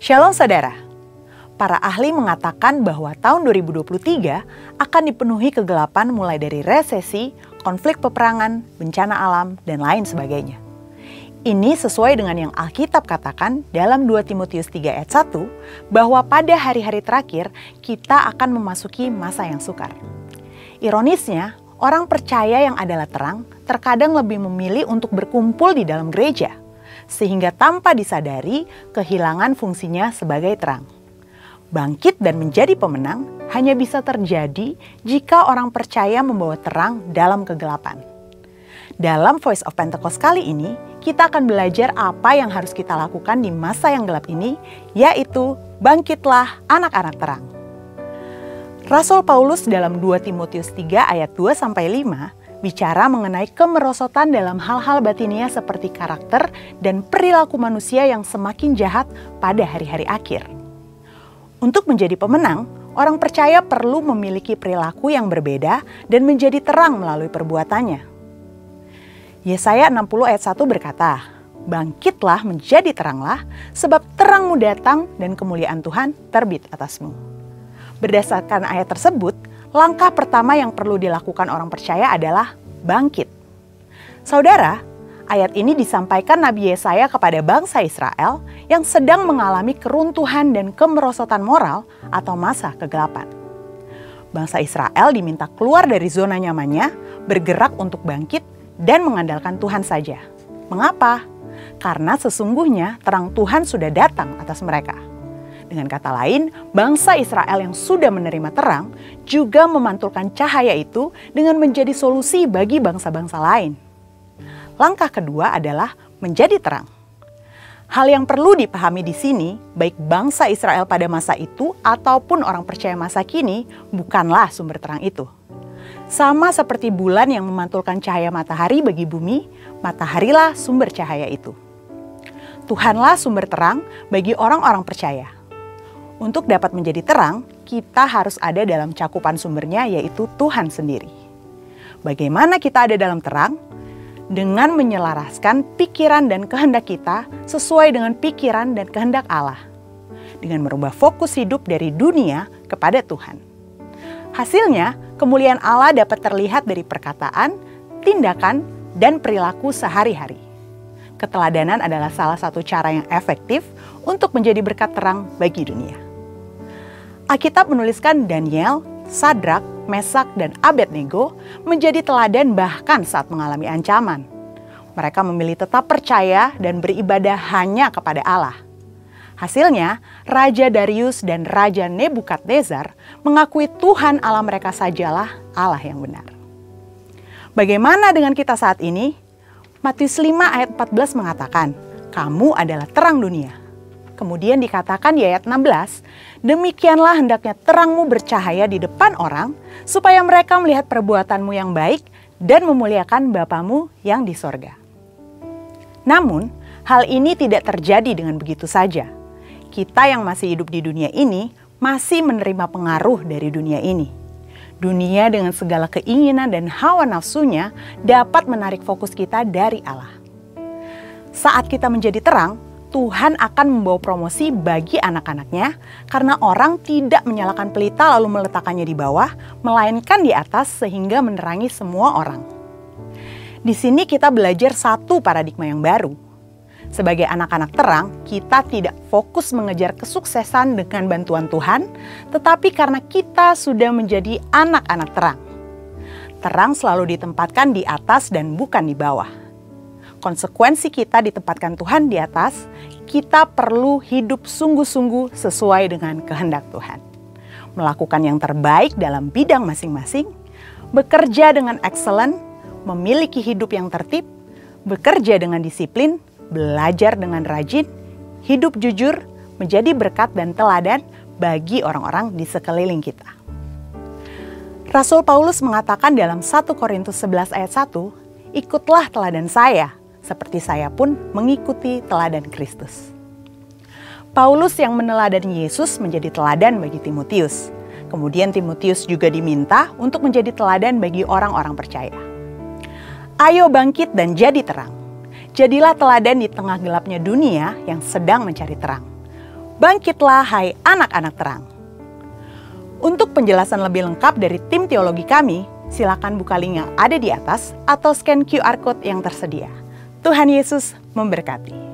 Shalom saudara, para ahli mengatakan bahwa tahun 2023 akan dipenuhi kegelapan mulai dari resesi, konflik peperangan, bencana alam, dan lain sebagainya. Ini sesuai dengan yang Alkitab katakan dalam 2 Timotius 3 ayat 1 bahwa pada hari-hari terakhir kita akan memasuki masa yang sukar. Ironisnya, orang percaya yang adalah terang terkadang lebih memilih untuk berkumpul di dalam gereja, sehingga tanpa disadari kehilangan fungsinya sebagai terang. Bangkit dan menjadi pemenang hanya bisa terjadi jika orang percaya membawa terang dalam kegelapan. Dalam Voice of Pentecost kali ini, kita akan belajar apa yang harus kita lakukan di masa yang gelap ini, yaitu bangkitlah anak-anak terang. Rasul Paulus dalam 2 Timotius 3 ayat 2-5 bicara mengenai kemerosotan dalam hal-hal batinia seperti karakter dan perilaku manusia yang semakin jahat pada hari-hari akhir. Untuk menjadi pemenang, orang percaya perlu memiliki perilaku yang berbeda dan menjadi terang melalui perbuatannya. Yesaya 60 ayat 1 berkata, "Bangkitlah menjadi teranglah, sebab terangmu datang dan kemuliaan Tuhan terbit atasmu." Berdasarkan ayat tersebut, langkah pertama yang perlu dilakukan orang percaya adalah bangkit. Saudara, ayat ini disampaikan Nabi Yesaya kepada bangsa Israel yang sedang mengalami keruntuhan dan kemerosotan moral atau masa kegelapan. Bangsa Israel diminta keluar dari zona nyamannya, bergerak untuk bangkit dan mengandalkan Tuhan saja. Mengapa? Karena sesungguhnya terang Tuhan sudah datang atas mereka. Dengan kata lain, bangsa Israel yang sudah menerima terang juga memantulkan cahaya itu dengan menjadi solusi bagi bangsa-bangsa lain. Langkah kedua adalah menjadi terang. Hal yang perlu dipahami di sini, baik bangsa Israel pada masa itu ataupun orang percaya masa kini, bukanlah sumber terang itu. Sama seperti bulan yang memantulkan cahaya matahari bagi bumi, mataharilah sumber cahaya itu. Tuhanlah sumber terang bagi orang-orang percaya. Untuk dapat menjadi terang, kita harus ada dalam cakupan sumbernya, yaitu Tuhan sendiri. Bagaimana kita ada dalam terang? Dengan menyelaraskan pikiran dan kehendak kita sesuai dengan pikiran dan kehendak Allah. Dengan merubah fokus hidup dari dunia kepada Tuhan. Hasilnya, kemuliaan Allah dapat terlihat dari perkataan, tindakan, dan perilaku sehari-hari. Keteladanan adalah salah satu cara yang efektif untuk menjadi berkat terang bagi dunia. Alkitab menuliskan Daniel, Sadrak, Mesak, dan Abednego menjadi teladan bahkan saat mengalami ancaman. Mereka memilih tetap percaya dan beribadah hanya kepada Allah. Hasilnya, Raja Darius dan Raja Nebukadnezar mengakui Tuhan Allah mereka sajalah Allah yang benar. Bagaimana dengan kita saat ini? Matius 5 ayat 14 mengatakan, "Kamu adalah terang dunia." Kemudian dikatakan di ayat 16, "Demikianlah hendaknya terangmu bercahaya di depan orang, supaya mereka melihat perbuatanmu yang baik dan memuliakan Bapamu yang di sorga." Namun, hal ini tidak terjadi dengan begitu saja. Kita yang masih hidup di dunia ini masih menerima pengaruh dari dunia ini. Dunia dengan segala keinginan dan hawa nafsunya dapat menarik fokus kita dari Allah. Saat kita menjadi terang, Tuhan akan membawa promosi bagi anak-anaknya karena orang tidak menyalakan pelita lalu meletakkannya di bawah, melainkan di atas sehingga menerangi semua orang. Di sini kita belajar satu paradigma yang baru. Sebagai anak-anak terang, kita tidak fokus mengejar kesuksesan dengan bantuan Tuhan, tetapi karena kita sudah menjadi anak-anak terang. Terang selalu ditempatkan di atas dan bukan di bawah. Konsekuensi kita ditempatkan Tuhan di atas, kita perlu hidup sungguh-sungguh sesuai dengan kehendak Tuhan. Melakukan yang terbaik dalam bidang masing-masing, bekerja dengan excellent, memiliki hidup yang tertib, bekerja dengan disiplin, belajar dengan rajin, hidup jujur, menjadi berkat dan teladan bagi orang-orang di sekeliling kita. Rasul Paulus mengatakan dalam 1 Korintus 11 ayat 1, "Ikutlah teladan saya, seperti saya pun mengikuti teladan Kristus." Paulus yang meneladani Yesus menjadi teladan bagi Timotius. Kemudian Timotius juga diminta untuk menjadi teladan bagi orang-orang percaya. Ayo bangkit dan jadi terang. Jadilah teladan di tengah gelapnya dunia yang sedang mencari terang. Bangkitlah hai anak-anak terang. Untuk penjelasan lebih lengkap dari tim teologi kami, silakan buka link yang ada di atas atau scan QR Code yang tersedia. Tuhan Yesus memberkati.